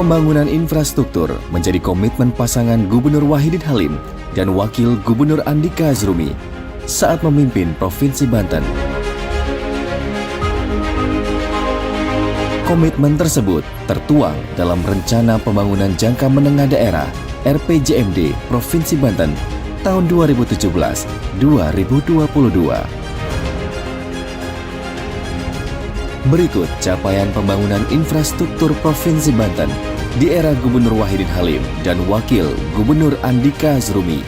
Pembangunan infrastruktur menjadi komitmen pasangan Gubernur Wahidin Halim dan Wakil Gubernur Andika Hazrumi saat memimpin Provinsi Banten. Komitmen tersebut tertuang dalam Rencana Pembangunan Jangka Menengah Daerah (RPJMD) Provinsi Banten tahun 2017-2022. Berikut capaian pembangunan infrastruktur Provinsi Banten di era Gubernur Wahidin Halim dan Wakil Gubernur Andika Hazrumi.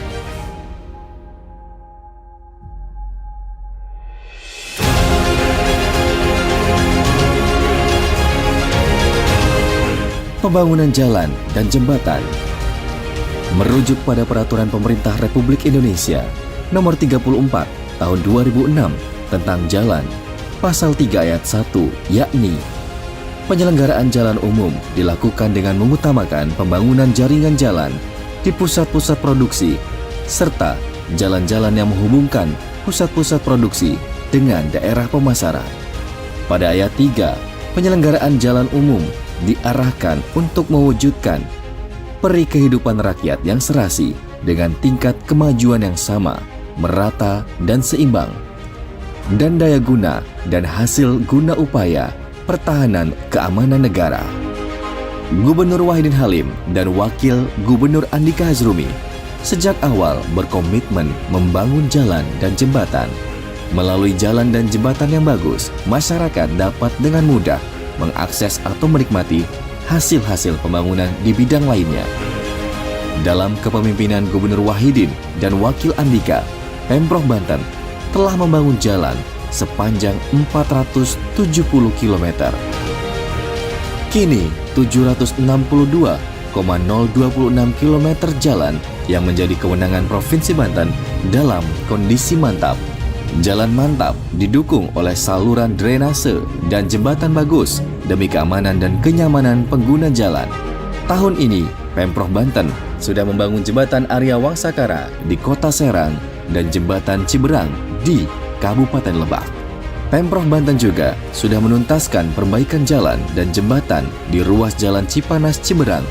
Pembangunan jalan dan jembatan. Merujuk pada Peraturan Pemerintah Republik Indonesia Nomor 34 Tahun 2006 tentang Jalan, Pasal 3 Ayat 1, yakni penyelenggaraan jalan umum dilakukan dengan mengutamakan pembangunan jaringan jalan di pusat-pusat produksi serta jalan-jalan yang menghubungkan pusat-pusat produksi dengan daerah pemasaran. Pada ayat 3, penyelenggaraan jalan umum diarahkan untuk mewujudkan peri kehidupan rakyat yang serasi dengan tingkat kemajuan yang sama, merata dan seimbang, dan daya guna dan hasil guna upaya pertahanan keamanan negara. Gubernur Wahidin Halim dan Wakil Gubernur Andika Hazrumi sejak awal berkomitmen membangun jalan dan jembatan. Melalui jalan dan jembatan yang bagus, masyarakat dapat dengan mudah mengakses atau menikmati hasil-hasil pembangunan di bidang lainnya. Dalam kepemimpinan Gubernur Wahidin dan Wakil Andika, Pemprov Banten telah membangun jalan sepanjang 470 km. Kini 762,026 km jalan yang menjadi kewenangan Provinsi Banten dalam kondisi mantap. Jalan mantap didukung oleh saluran drainase dan jembatan bagus demi keamanan dan kenyamanan pengguna jalan. Tahun ini, Pemprov Banten sudah membangun jembatan Arya Wangsakara di Kota Serang dan jembatan Ciberang di Kabupaten Lebak. Pemprov Banten juga sudah menuntaskan perbaikan jalan dan jembatan di ruas Jalan Cipanas Ciberang,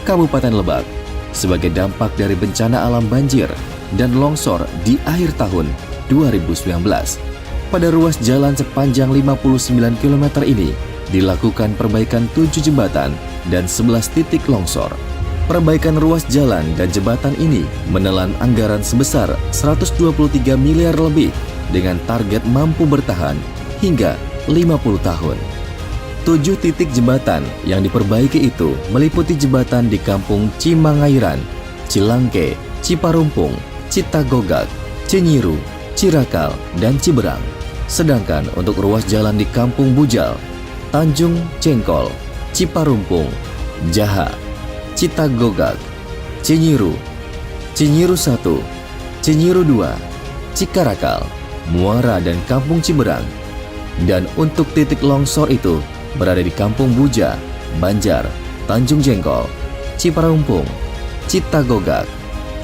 Kabupaten Lebak, sebagai dampak dari bencana alam banjir dan longsor di akhir tahun 2019. Pada ruas jalan sepanjang 59 km ini dilakukan perbaikan 7 jembatan dan 11 titik longsor. Perbaikan ruas jalan dan jembatan ini menelan anggaran sebesar 123 miliar lebih dengan target mampu bertahan hingga 50 tahun. 7 titik jembatan yang diperbaiki itu meliputi jembatan di Kampung Cimangairan, Cilangke, Ciparumpung, Citagogak, Cinyiru, Cirakal, dan Ciberang. Sedangkan untuk ruas jalan di Kampung Bujal, Tanjung Cengkol, Ciparumpung, Jaha, Citagogak, Cinyiru, Cinyiru 1, Cinyiru 2, Cikarakal, Muara dan Kampung Ciberang. Dan untuk titik longsor itu berada di Kampung Buja, Banjar, Tanjung Jengkol, Ciparumpung, Citagogak,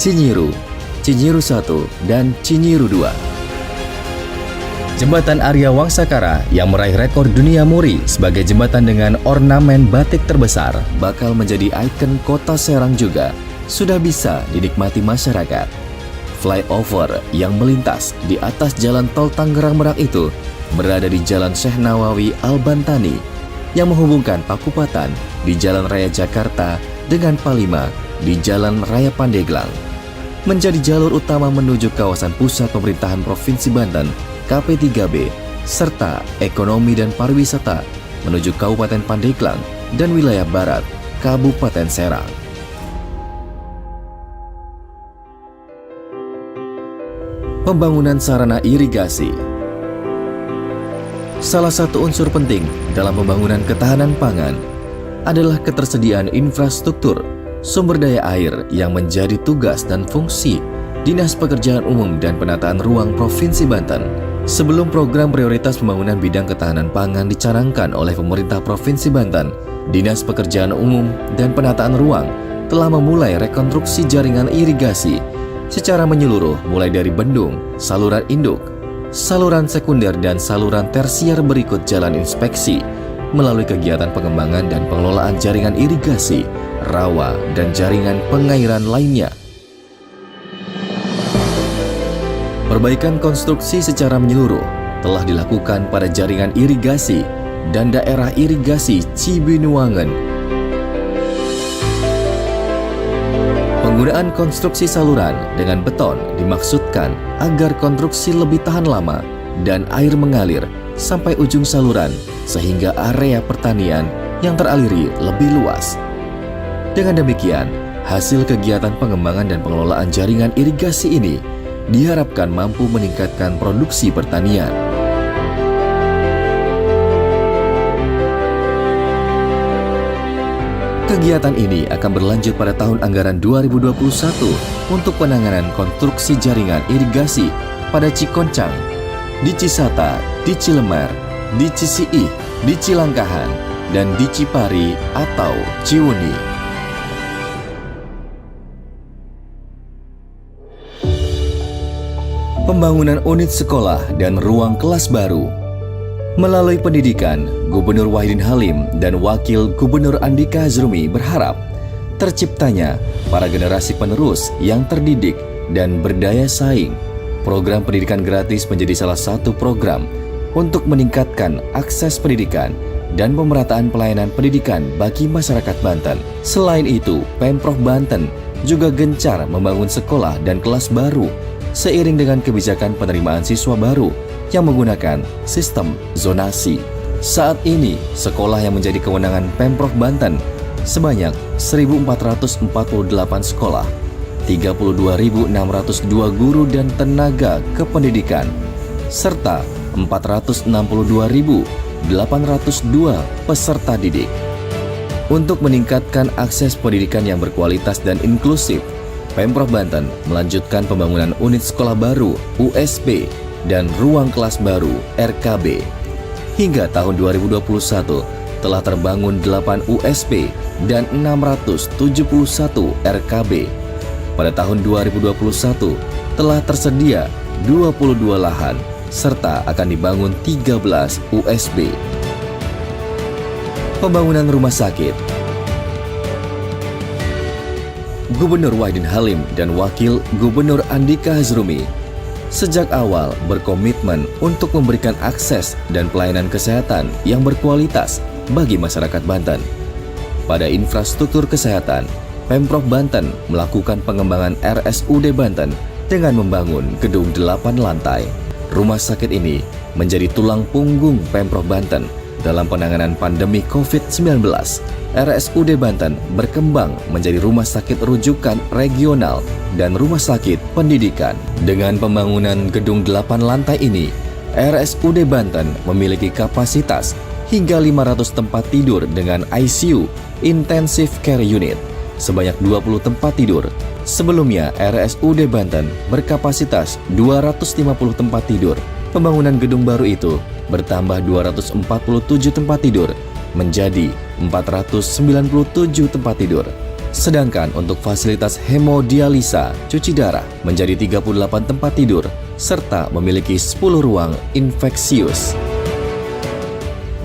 Cinyiru, Cinyiru 1, dan Cinyiru 2. Jembatan Arya Wangsakara yang meraih rekor dunia muri sebagai jembatan dengan ornamen batik terbesar bakal menjadi ikon Kota Serang juga sudah bisa dinikmati masyarakat. Flyover yang melintas di atas jalan tol Tangerang Merak itu berada di Jalan Syekh Nawawi Al-Bantani yang menghubungkan Pakupatan di Jalan Raya Jakarta dengan Palima di Jalan Raya Pandeglang. Menjadi jalur utama menuju kawasan pusat pemerintahan Provinsi Banten KP3B serta ekonomi dan pariwisata menuju Kabupaten Pandeglang dan wilayah barat Kabupaten Serang. Pembangunan sarana irigasi. Salah satu unsur penting dalam pembangunan ketahanan pangan adalah ketersediaan infrastruktur sumber daya air yang menjadi tugas dan fungsi Dinas Pekerjaan Umum dan Penataan Ruang Provinsi Banten. Sebelum program prioritas pembangunan bidang ketahanan pangan dicanangkan oleh pemerintah Provinsi Banten, Dinas Pekerjaan Umum dan Penataan Ruang telah memulai rekonstruksi jaringan irigasi secara menyeluruh mulai dari bendung, saluran induk, saluran sekunder dan saluran tersier berikut jalan inspeksi, melalui kegiatan pengembangan dan pengelolaan jaringan irigasi, rawa, dan jaringan pengairan lainnya. Perbaikan konstruksi secara menyeluruh telah dilakukan pada jaringan irigasi dan daerah irigasi Cibinuangan. Penggunaan konstruksi saluran dengan beton dimaksudkan agar konstruksi lebih tahan lama dan air mengalir sampai ujung saluran sehingga area pertanian yang teraliri lebih luas. Dengan demikian, hasil kegiatan pengembangan dan pengelolaan jaringan irigasi ini diharapkan mampu meningkatkan produksi pertanian. Kegiatan ini akan berlanjut pada tahun anggaran 2021 untuk penanganan konstruksi jaringan irigasi pada Cikoncang, di Cisata, di Cilemar, di Cisiih, di Cilangkahan, dan di Cipari atau Ciuni. Pembangunan unit sekolah dan ruang kelas baru. Melalui pendidikan, Gubernur Wahidin Halim dan Wakil Gubernur Andika Hazrumi berharap terciptanya para generasi penerus yang terdidik dan berdaya saing. Program pendidikan gratis menjadi salah satu program untuk meningkatkan akses pendidikan dan pemerataan pelayanan pendidikan bagi masyarakat Banten. Selain itu, Pemprov Banten juga gencar membangun sekolah dan kelas baru seiring dengan kebijakan penerimaan siswa baru yang menggunakan sistem zonasi. Saat ini, sekolah yang menjadi kewenangan Pemprov Banten sebanyak 1.448 sekolah, 32.602 guru dan tenaga kependidikan, serta 462.802 peserta didik. Untuk meningkatkan akses pendidikan yang berkualitas dan inklusif, Pemprov Banten melanjutkan pembangunan unit sekolah baru (USB) dan ruang kelas baru (RKB). Hingga tahun 2021 telah terbangun 8 USB dan 671 RKB. Pada tahun 2021 telah tersedia 22 lahan serta akan dibangun 13 USB. Pembangunan rumah sakit. Gubernur Wahidin Halim dan Wakil Gubernur Andika Hazrumi sejak awal berkomitmen untuk memberikan akses dan pelayanan kesehatan yang berkualitas bagi masyarakat Banten. Pada infrastruktur kesehatan, Pemprov Banten melakukan pengembangan RSUD Banten dengan membangun gedung 8 lantai. Rumah sakit ini menjadi tulang punggung Pemprov Banten dalam penanganan pandemi COVID-19. RSUD Banten berkembang menjadi rumah sakit rujukan regional dan rumah sakit pendidikan. Dengan pembangunan gedung 8 lantai ini, RSUD Banten memiliki kapasitas hingga 500 tempat tidur dengan ICU (Intensive Care Unit) sebanyak 20 tempat tidur. Sebelumnya, RSUD Banten berkapasitas 250 tempat tidur. Pembangunan gedung baru itu bertambah 247 tempat tidur menjadi 497 tempat tidur. Sedangkan untuk fasilitas hemodialisa, cuci darah menjadi 38 tempat tidur serta memiliki 10 ruang infeksius.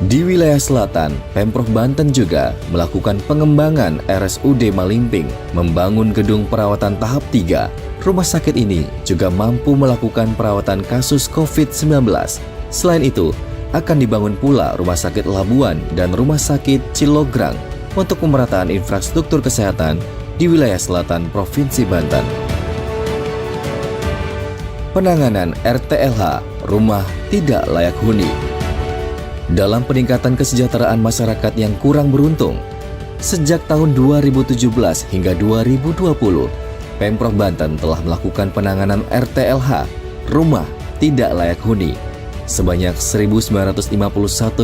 Di wilayah selatan, Pemprov Banten juga melakukan pengembangan RSUD Malimping, membangun gedung perawatan tahap 3. Rumah sakit ini juga mampu melakukan perawatan kasus COVID-19. Selain itu, akan dibangun pula Rumah Sakit Labuan dan Rumah Sakit Cilograng untuk pemerataan infrastruktur kesehatan di wilayah selatan Provinsi Banten. Penanganan RTLH, Rumah Tidak Layak Huni. Dalam peningkatan kesejahteraan masyarakat yang kurang beruntung, sejak tahun 2017 hingga 2020, Pemprov Banten telah melakukan penanganan RTLH, Rumah Tidak Layak Huni. Sebanyak 1.951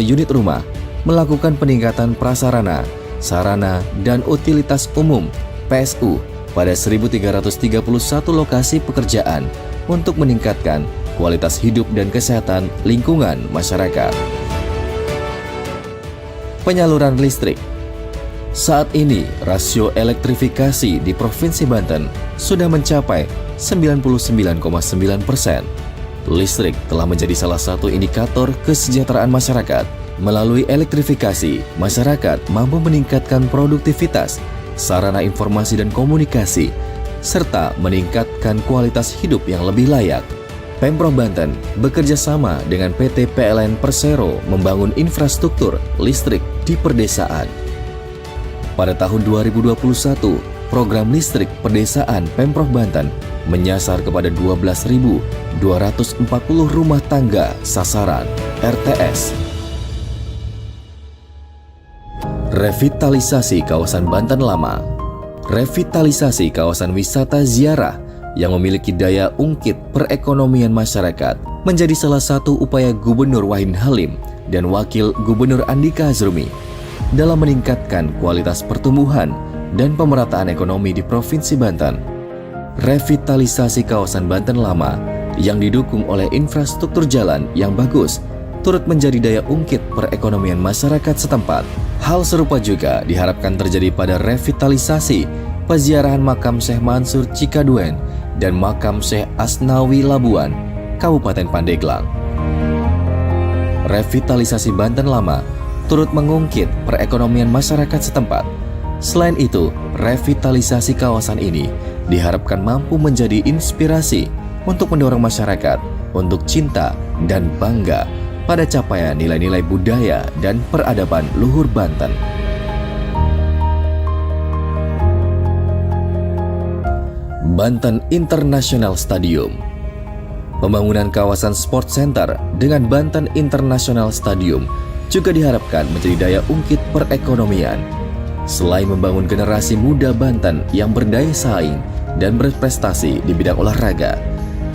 unit rumah melakukan peningkatan prasarana, sarana, dan utilitas umum (PSU) pada 1.331 lokasi pekerjaan untuk meningkatkan kualitas hidup dan kesehatan lingkungan masyarakat. Penyaluran listrik. Saat ini, rasio elektrifikasi di Provinsi Banten sudah mencapai 99,9%. Listrik telah menjadi salah satu indikator kesejahteraan masyarakat Melalui elektrifikasi, masyarakat mampu meningkatkan produktivitas, sarana informasi dan komunikasi, serta meningkatkan kualitas hidup yang lebih layak. Pemprov Banten bekerja sama dengan PT PLN Persero membangun infrastruktur listrik di perdesaan. Pada tahun 2021, program listrik perdesaan Pemprov Banten menyasar kepada 12.240 rumah tangga sasaran RTS. Revitalisasi kawasan Banten Lama. Revitalisasi kawasan wisata ziarah yang memiliki daya ungkit perekonomian masyarakat menjadi salah satu upaya Gubernur Wahidin Halim dan Wakil Gubernur Andika Hazrumi dalam meningkatkan kualitas pertumbuhan dan pemerataan ekonomi di Provinsi Banten. Revitalisasi kawasan Banten Lama yang didukung oleh infrastruktur jalan yang bagus turut menjadi daya ungkit perekonomian masyarakat setempat. Hal serupa juga diharapkan terjadi pada revitalisasi peziarahan makam Syekh Mansur Cikaduen dan makam Syekh Asnawi Labuan, Kabupaten Pandeglang. Revitalisasi Banten Lama turut mengungkit perekonomian masyarakat setempat. Selain itu, revitalisasi kawasan ini diharapkan mampu menjadi inspirasi untuk mendorong masyarakat untuk cinta dan bangga pada capaian nilai-nilai budaya dan peradaban luhur Banten. Banten International Stadium. Pembangunan kawasan sport center dengan Banten International Stadium juga diharapkan menjadi daya ungkit perekonomian. Selain membangun generasi muda Banten yang berdaya saing dan berprestasi di bidang olahraga,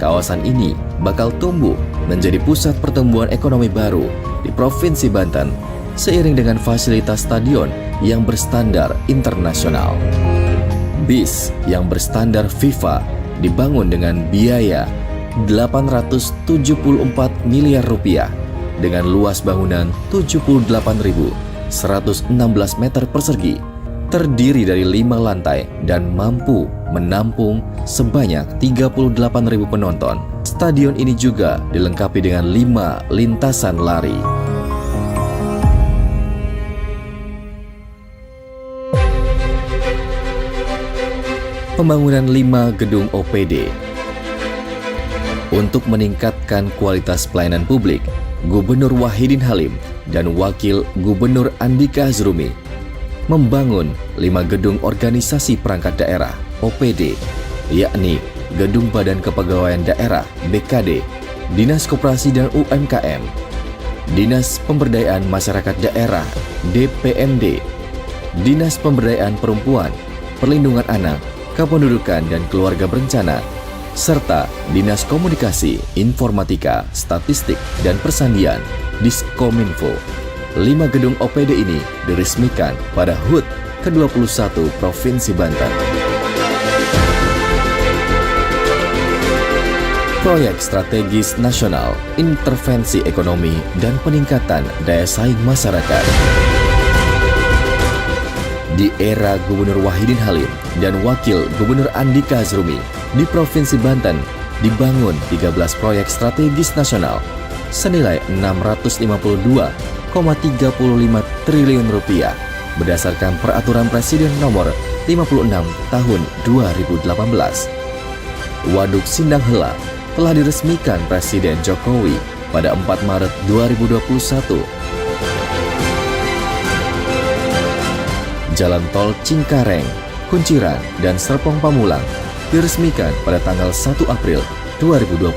kawasan ini bakal tumbuh menjadi pusat pertumbuhan ekonomi baru di Provinsi Banten seiring dengan fasilitas stadion yang berstandar internasional. BIS yang berstandar FIFA dibangun dengan biaya 874 miliar rupiah dengan luas bangunan 78.116 meter persegi, terdiri dari 5 lantai dan mampu menampung sebanyak 38.000 penonton. Stadion ini juga dilengkapi dengan 5 lintasan lari. Pembangunan 5 gedung OPD. Untuk meningkatkan kualitas pelayanan publik, Gubernur Wahidin Halim dan Wakil Gubernur Andika Hazrumi membangun 5 gedung organisasi perangkat daerah OPD, yakni Gedung Badan Kepegawaian Daerah BKD, Dinas Koperasi dan UMKM, Dinas Pemberdayaan Masyarakat Daerah DPMD, Dinas Pemberdayaan Perempuan, Perlindungan Anak, Kependudukan dan Keluarga Berencana, serta Dinas Komunikasi, Informatika, Statistik, dan Persandian, Diskominfo. 5 gedung OPD ini diresmikan pada HUT ke-21 Provinsi Banten. Proyek Strategis Nasional, Intervensi Ekonomi, dan Peningkatan Daya Saing Masyarakat. Di era Gubernur Wahidin Halim dan Wakil Gubernur Andika Hazrumi, di Provinsi Banten dibangun 13 proyek strategis nasional senilai 652,35 triliun rupiah berdasarkan Peraturan Presiden Nomor 56 Tahun 2018. Waduk Sindang Hela telah diresmikan Presiden Jokowi pada 4 Maret 2021. Jalan Tol Cingkareng, Kunciran, dan Serpong Pamulang diresmikan pada tanggal 1 April 2021.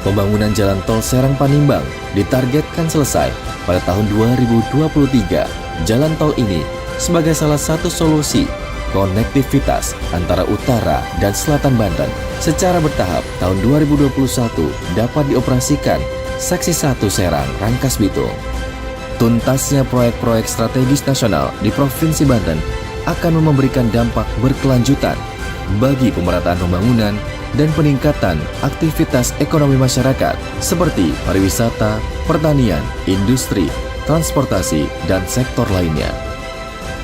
Pembangunan Jalan Tol Serang Panimbang ditargetkan selesai pada tahun 2023. Jalan tol ini sebagai salah satu solusi konektivitas antara utara dan selatan Banten. Secara bertahap, tahun 2021 dapat dioperasikan Seksi 1 Serang Rangkas Bitung. Tuntasnya proyek-proyek strategis nasional di Provinsi Banten akan memberikan dampak berkelanjutan bagi pemerataan pembangunan dan peningkatan aktivitas ekonomi masyarakat seperti pariwisata, pertanian, industri, transportasi, dan sektor lainnya.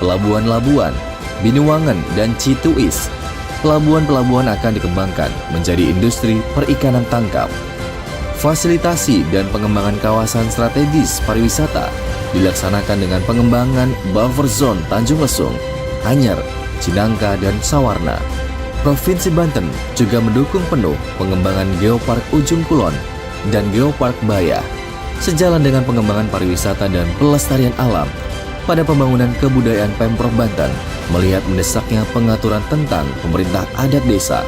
Pelabuhan-pelabuhan, Binuangan dan Fasilitasi dan pengembangan kawasan strategis pariwisata dilaksanakan dengan pengembangan buffer zone Tanjung Lesung, Anyer, Cinangka, dan Sawarna. Provinsi Banten juga mendukung penuh pengembangan Geopark Ujung Kulon dan Geopark Bayah. Sejalan dengan pengembangan pariwisata dan pelestarian alam, pada pembangunan kebudayaan Pemprov Banten melihat mendesaknya pengaturan tentang pemerintah adat desa.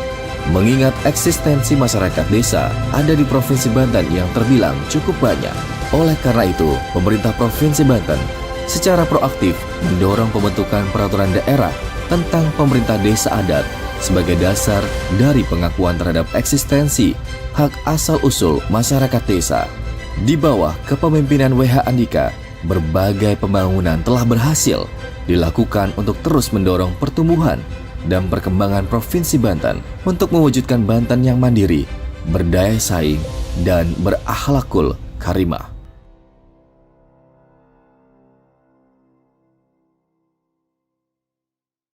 Mengingat eksistensi masyarakat desa ada di Provinsi Banten yang terbilang cukup banyak. Oleh karena itu, pemerintah Provinsi Banten secara proaktif mendorong pembentukan peraturan daerah tentang pemerintah desa adat sebagai dasar dari pengakuan terhadap eksistensi hak asal-usul masyarakat desa. Di bawah kepemimpinan W.H. Andika, berbagai pembangunan telah berhasil dilakukan untuk terus mendorong pertumbuhan dan perkembangan Provinsi Banten untuk mewujudkan Banten yang mandiri, berdaya saing, dan berakhlakul karimah.